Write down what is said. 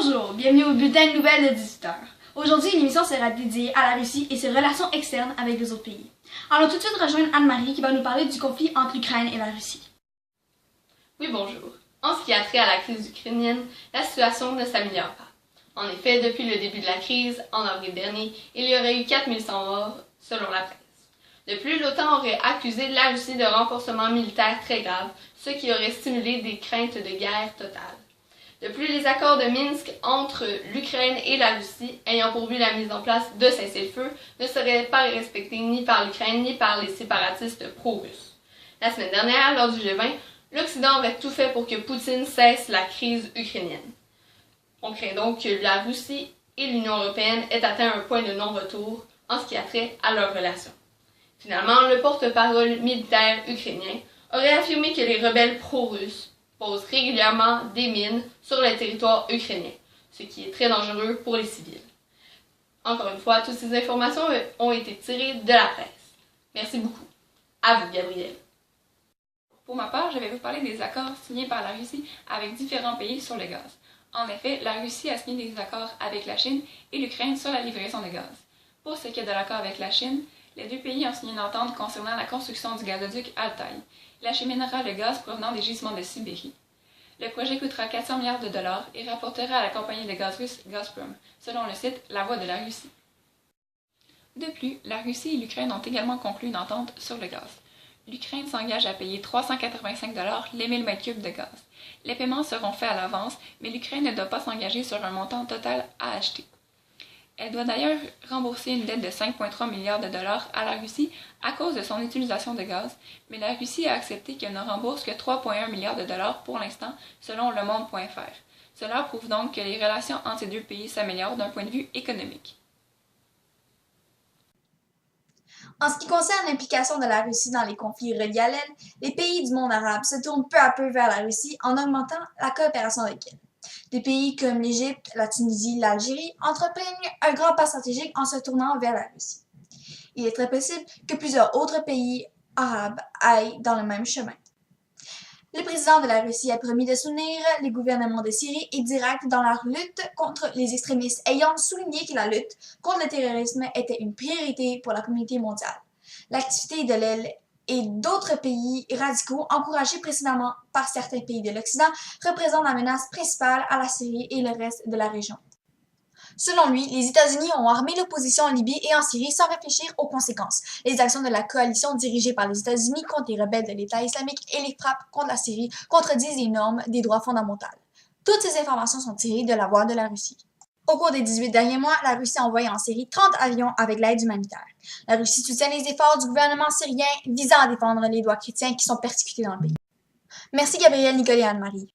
Bonjour, bienvenue au bulletin de nouvelles de 18h. Aujourd'hui, l'émission sera dédiée à la Russie et ses relations externes avec les autres pays. Allons tout de suite rejoindre Anne-Marie qui va nous parler du conflit entre l'Ukraine et la Russie. Oui, bonjour. En ce qui a trait à la crise ukrainienne, la situation ne s'améliore pas. En effet, depuis le début de la crise, en avril dernier, il y aurait eu 4100 morts, selon la presse. De plus, l'OTAN aurait accusé la Russie de renforcement militaire très grave, ce qui aurait stimulé des craintes de guerre totale. De plus, les accords de Minsk entre l'Ukraine et la Russie, ayant pour but la mise en place de cessez-le-feu, ne seraient pas respectés ni par l'Ukraine ni par les séparatistes pro-russes. La semaine dernière, lors du G20, l'Occident aurait tout fait pour que Poutine cesse la crise ukrainienne. On craint donc que la Russie et l'Union européenne aient atteint un point de non-retour en ce qui a trait à leurs relations. Finalement, le porte-parole militaire ukrainien aurait affirmé que les rebelles pro-russes posent régulièrement des mines sur le territoire ukrainien, ce qui est très dangereux pour les civils. Encore une fois, toutes ces informations ont été tirées de la presse. Merci beaucoup. À vous, Gabrielle. Pour ma part, je vais vous parler des accords signés par la Russie avec différents pays sur le gaz. En effet, la Russie a signé des accords avec la Chine et l'Ukraine sur la livraison de gaz. Pour ce qui est de l'accord avec la Chine, les deux pays ont signé une entente concernant la construction du gazoduc Altaï. Il acheminera le gaz provenant des gisements de Sibérie. Le projet coûtera 400 milliards de dollars et rapportera à la compagnie de gaz russe Gazprom, selon le site La Voix de la Russie. De plus, la Russie et l'Ukraine ont également conclu une entente sur le gaz. L'Ukraine s'engage à payer 385 $ les 1000 m3 de gaz. Les paiements seront faits à l'avance, mais l'Ukraine ne doit pas s'engager sur un montant total à acheter. Elle doit d'ailleurs rembourser une dette de 5,3 milliards de dollars à la Russie à cause de son utilisation de gaz, mais la Russie a accepté qu'elle ne rembourse que 3,1 milliards de dollars pour l'instant, selon Le Monde.fr. Cela prouve donc que les relations entre ces deux pays s'améliorent d'un point de vue économique. En ce qui concerne l'implication de la Russie dans les conflits reliés à l'elle, les pays du monde arabe se tournent peu à peu vers la Russie en augmentant la coopération avec elle. Des pays comme l'Égypte, la Tunisie, l'Algérie entreprennent un grand pas stratégique en se tournant vers la Russie. Il est très possible que plusieurs autres pays arabes aillent dans le même chemin. Le président de la Russie a promis de soutenir les gouvernements de Syrie et d'Irak dans leur lutte contre les extrémistes, ayant souligné que la lutte contre le terrorisme était une priorité pour la communauté mondiale. L'activité de l'aile et d'autres pays radicaux, encouragés précédemment par certains pays de l'Occident, représente la menace principale à la Syrie et le reste de la région. Selon lui, les États-Unis ont armé l'opposition en Libye et en Syrie sans réfléchir aux conséquences. Les actions de la coalition dirigée par les États-Unis contre les rebelles de l'État islamique et les frappes contre la Syrie contredisent les normes des droits fondamentaux. Toutes ces informations sont tirées de La Voix de la Russie. Au cours des 18 derniers mois, la Russie a envoyé en Syrie 30 avions avec l'aide humanitaire. La Russie soutient les efforts du gouvernement syrien visant à défendre les droits chrétiens qui sont persécutés dans le pays. Merci Gabrielle, Nicole et Anne-Marie.